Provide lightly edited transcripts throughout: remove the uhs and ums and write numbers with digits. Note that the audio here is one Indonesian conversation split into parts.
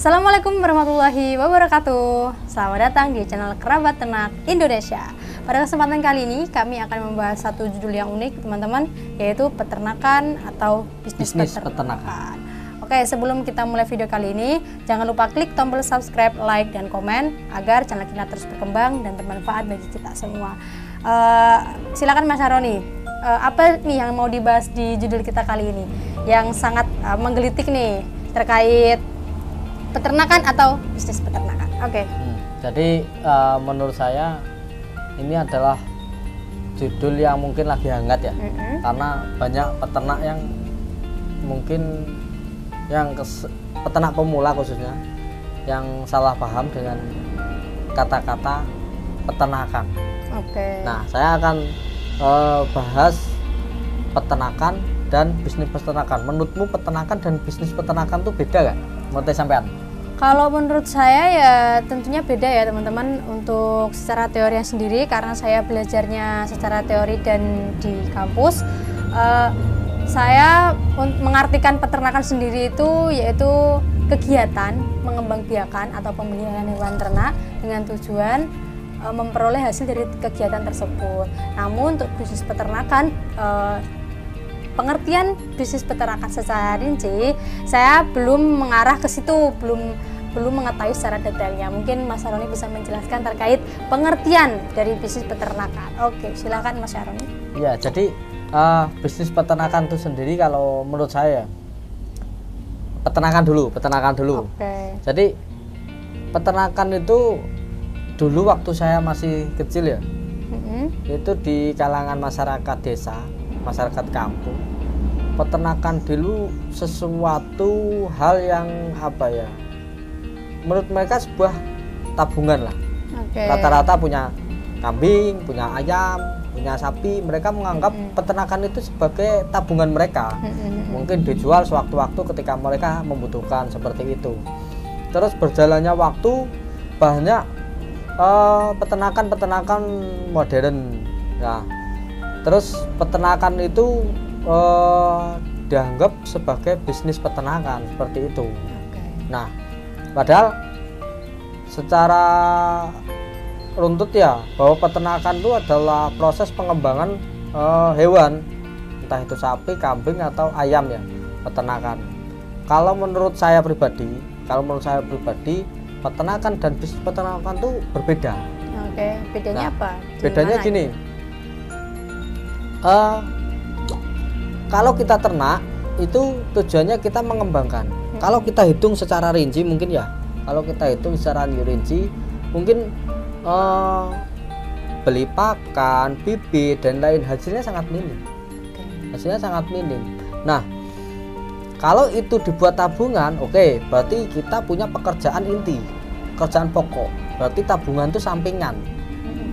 Assalamualaikum warahmatullahi wabarakatuh. Selamat datang di channel Kerabat Ternak Indonesia. Pada kesempatan kali ini kami akan membahas satu judul yang unik teman-teman, yaitu peternakan atau bisnis peternakan. Oke, sebelum kita mulai video kali ini, jangan lupa klik tombol subscribe, like, dan komen agar channel kita terus berkembang dan bermanfaat bagi kita semua. Silakan Mas Aroni, apa nih yang mau dibahas di judul kita kali ini yang sangat menggelitik nih terkait peternakan atau bisnis peternakan? Oke. Jadi menurut saya ini adalah judul yang mungkin lagi hangat ya, karena banyak peternak yang mungkin peternak pemula khususnya yang salah paham dengan kata-kata peternakan. Oke. Nah, saya akan bahas peternakan dan bisnis peternakan. Menurutmu peternakan dan bisnis peternakan itu beda nggak? Menurut sampean? Kalau menurut saya ya tentunya beda ya teman-teman, untuk secara teori sendiri, karena saya belajarnya secara teori dan di kampus. Saya mengartikan peternakan sendiri itu yaitu kegiatan mengembangbiakan atau pemeliharaan hewan ternak dengan tujuan memperoleh hasil dari kegiatan tersebut. Namun untuk bisnis peternakan, pengertian bisnis peternakan secara rinci saya belum mengarah ke situ, belum mengetahui secara detailnya. Mungkin Mas Aroni bisa menjelaskan terkait pengertian dari bisnis peternakan. Oke, silakan Mas Aroni. Ya, jadi bisnis peternakan itu sendiri kalau menurut saya peternakan dulu. Oke. Jadi peternakan itu dulu waktu saya masih kecil ya, itu di kalangan masyarakat desa, masyarakat kampung, peternakan dulu sesuatu hal yang menurut mereka sebuah tabungan lah. Rata-rata punya kambing, punya ayam, punya sapi, mereka menganggap peternakan itu sebagai tabungan mereka. Mungkin dijual sewaktu-waktu ketika mereka membutuhkan, seperti itu. Terus berjalannya waktu, banyak peternakan modern. Nah, terus peternakan itu dianggap sebagai bisnis peternakan, seperti itu. Nah, padahal secara runtut ya, bahwa peternakan itu adalah proses pengembangan hewan, entah itu sapi, kambing, atau ayam ya, peternakan. Kalau menurut saya pribadi, peternakan dan bisnis peternakan itu berbeda. Oke, bedanya apa? Bedanya gini, kalau kita ternak itu tujuannya kita mengembangkan. Kalau kita hitung secara rinci mungkin mungkin beli pakan, bibit, dan lain, hasilnya sangat minim. Nah, kalau itu dibuat tabungan, berarti kita punya pekerjaan inti, pekerjaan pokok. Berarti tabungan itu sampingan,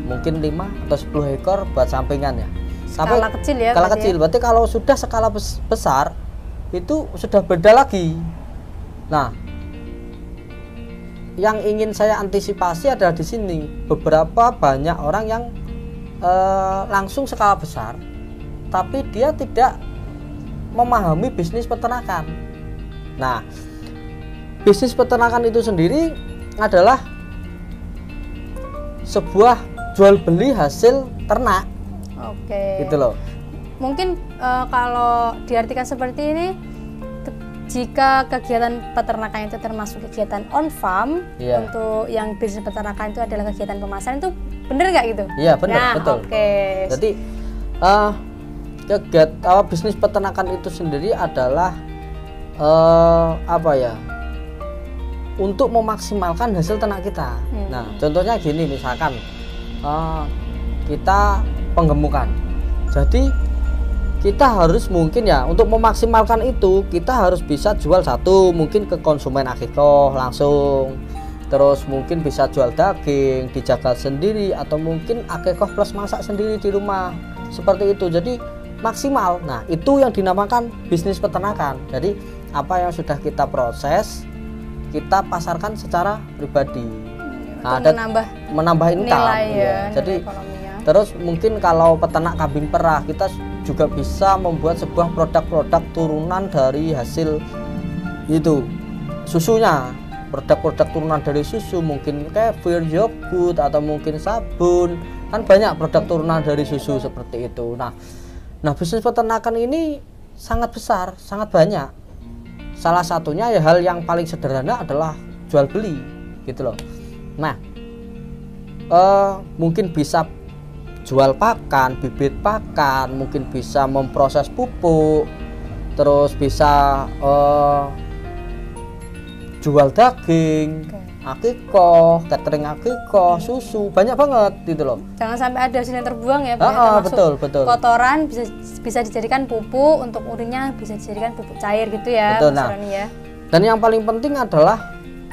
mungkin 5 atau 10 ekor buat sampingan ya. Skala kecil ya. Berarti kalau sudah skala besar itu sudah beda lagi. Nah, yang ingin saya antisipasi adalah di sini, beberapa banyak orang yang langsung skala besar, tapi dia tidak memahami bisnis peternakan. Nah, bisnis peternakan itu sendiri adalah sebuah jual beli hasil ternak. Oke. Gitu loh. Mungkin kalau diartikan seperti ini, jika kegiatan peternakan itu termasuk kegiatan on farm, untuk yang bisnis peternakan itu adalah kegiatan pemasaran, itu benar nggak gitu? Iya, benar, betul. Oke. Jadi bisnis peternakan itu sendiri adalah untuk memaksimalkan hasil ternak kita. Nah, contohnya gini, misalkan kita penggemukan. Jadi kita harus mungkin ya, untuk memaksimalkan itu kita harus bisa jual satu mungkin ke konsumen akikoh langsung, terus mungkin bisa jual daging dijaga sendiri, atau mungkin akikoh plus masak sendiri di rumah, seperti itu. Jadi maksimal. Nah, itu yang dinamakan bisnis peternakan. Jadi apa yang sudah kita proses kita pasarkan secara pribadi. Nah, menambah income ya. Jadi terus mungkin kalau peternak kambing perah, kita juga bisa membuat sebuah produk-produk turunan dari hasil itu susunya. produk-produk turunan dari susu, mungkin kefir, yogurt, atau mungkin sabun, kan banyak produk turunan dari susu seperti itu. Nah bisnis peternakan ini sangat besar, sangat banyak. Salah satunya ya hal yang paling sederhana adalah jual beli gitu loh. Nah mungkin bisa jual pakan, bibit pakan, mungkin bisa memproses pupuk, terus bisa jual daging, akikoh, catering akikoh, susu, banyak banget gitu loh. Jangan sampai ada hasil yang terbuang ya, termasuk betul. kotoran bisa dijadikan pupuk, untuk urinnya bisa dijadikan pupuk cair gitu ya. Betul. Mas Roni ya. Dan yang paling penting adalah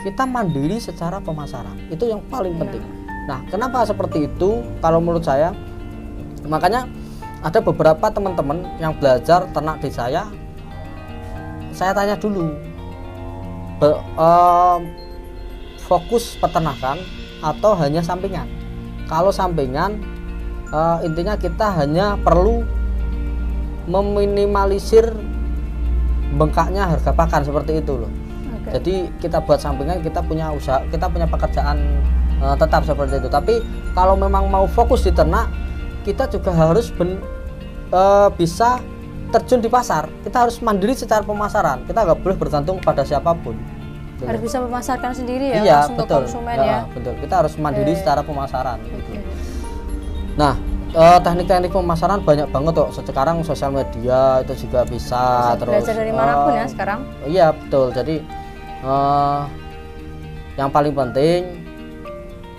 kita mandiri secara pemasaran, itu yang paling penting. Nah kenapa seperti itu? Kalau menurut saya, makanya ada beberapa teman-teman yang belajar ternak di saya tanya dulu, fokus peternakan atau hanya sampingan. Kalau sampingan, intinya kita hanya perlu meminimalisir bengkaknya harga pakan seperti itu loh. Jadi kita buat sampingan, kita punya usaha, kita punya pekerjaan tetap seperti itu. Tapi kalau memang mau fokus di ternak, kita juga harus bisa terjun di pasar. Kita harus mandiri secara pemasaran. Kita nggak boleh bergantung pada siapapun. Harus bisa memasarkan sendiri ya, iya, untuk konsumen ya. Betul. Kita harus mandiri secara pemasaran. Gitu. Nah, teknik-teknik pemasaran banyak banget kok. Sekarang sosial media itu juga bisa terus belajar dari manapun ya sekarang. Iya betul. Jadi yang paling penting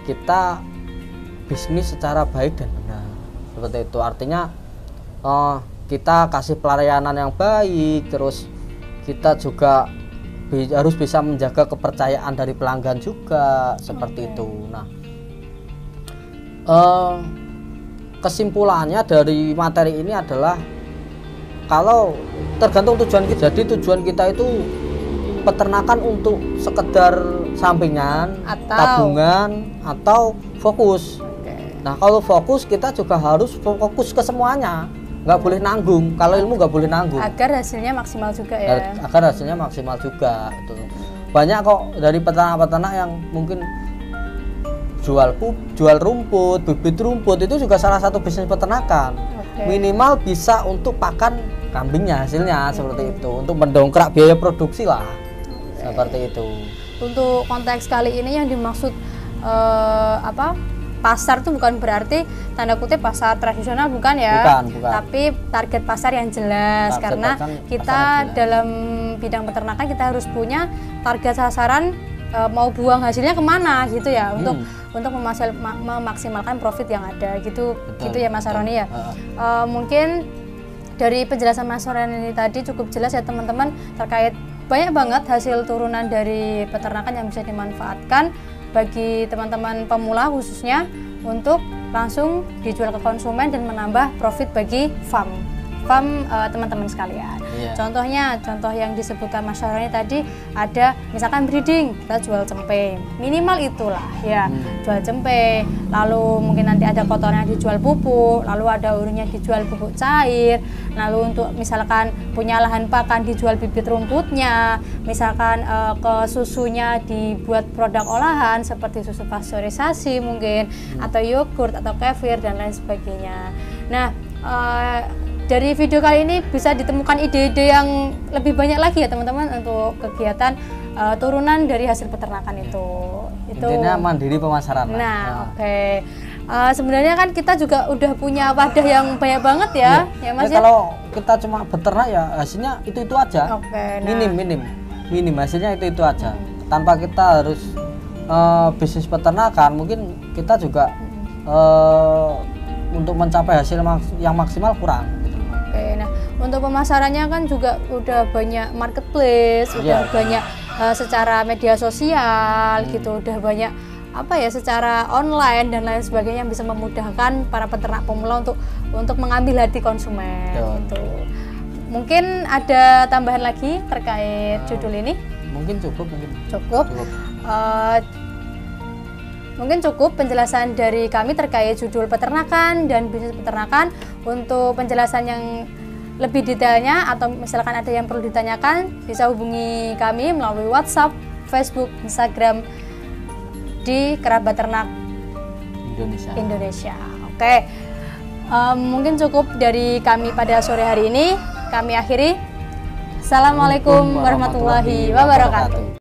kita bisnis secara baik dan benar. Seperti itu. Artinya kita kasih pelayanan yang baik, terus kita juga harus bisa menjaga kepercayaan dari pelanggan juga seperti itu. Nah, kesimpulannya dari materi ini adalah kalau tergantung tujuan kita. Jadi tujuan kita itu peternakan untuk sekedar sampingan, tabungan, atau fokus. Nah kalau fokus kita juga harus fokus ke semuanya, nggak boleh nanggung. Kalau ilmu nggak boleh nanggung. Agar hasilnya maksimal juga ya. Agar hasilnya maksimal juga. Itu banyak kok dari peternak-peternak yang mungkin jual rumput, bibit rumput, itu juga salah satu bisnis peternakan. Minimal bisa untuk pakan kambingnya hasilnya seperti itu, untuk mendongkrak biaya produksi lah. Seperti itu. Untuk konteks kali ini yang dimaksud pasar itu bukan berarti tanda kutip pasar tradisional, bukan ya. Bukan. Tapi target pasar yang jelas, karena kita dalam bidang peternakan kita harus punya target sasaran, mau buang hasilnya kemana gitu ya, untuk memaksimalkan profit yang ada gitu. Betul, gitu ya Mas Aroni ya. Mungkin dari penjelasan Mas Aroni ini tadi cukup jelas ya teman-teman, terkait banyak banget hasil turunan dari peternakan yang bisa dimanfaatkan bagi teman-teman pemula khususnya untuk langsung dijual ke konsumen dan menambah profit bagi farm teman-teman sekalian. Contoh yang disebutkan Mas Syaroni tadi ada misalkan breeding, kita jual cempe, minimal itulah ya, jual cempe, lalu mungkin nanti ada kotornya dijual pupuk, lalu ada urinnya dijual pupuk cair, lalu untuk misalkan punya lahan pakan dijual bibit rumputnya, misalkan ke susunya dibuat produk olahan seperti susu pasteurisasi mungkin, atau yogurt atau kefir dan lain sebagainya. Nah, dari video kali ini bisa ditemukan ide-ide yang lebih banyak lagi ya teman-teman untuk kegiatan turunan dari hasil peternakan itu. Intinya mandiri pemasaran. Nah, oke. Sebenarnya kan kita juga udah punya wadah yang banyak banget ya, ya Mas ya. Kalau kita cuma beternak ya hasilnya itu aja. Minim hasilnya itu aja. Tanpa kita harus bisnis peternakan, mungkin kita juga untuk mencapai hasil yang maksimal kurang. Nah untuk pemasarannya kan juga udah banyak marketplace, udah banyak secara media sosial gitu, udah banyak secara online dan lain sebagainya yang bisa memudahkan para peternak pemula untuk mengambil hati konsumen. Gitu. Mungkin ada tambahan lagi terkait judul ini? Mungkin cukup. Mungkin cukup penjelasan dari kami terkait judul peternakan dan bisnis peternakan. Untuk penjelasan yang lebih detailnya atau misalkan ada yang perlu ditanyakan, bisa hubungi kami melalui WhatsApp, Facebook, Instagram di Kerabat Ternak Indonesia. Oke, mungkin cukup dari kami pada sore hari ini. Kami akhiri. Assalamualaikum warahmatullahi wabarakatuh.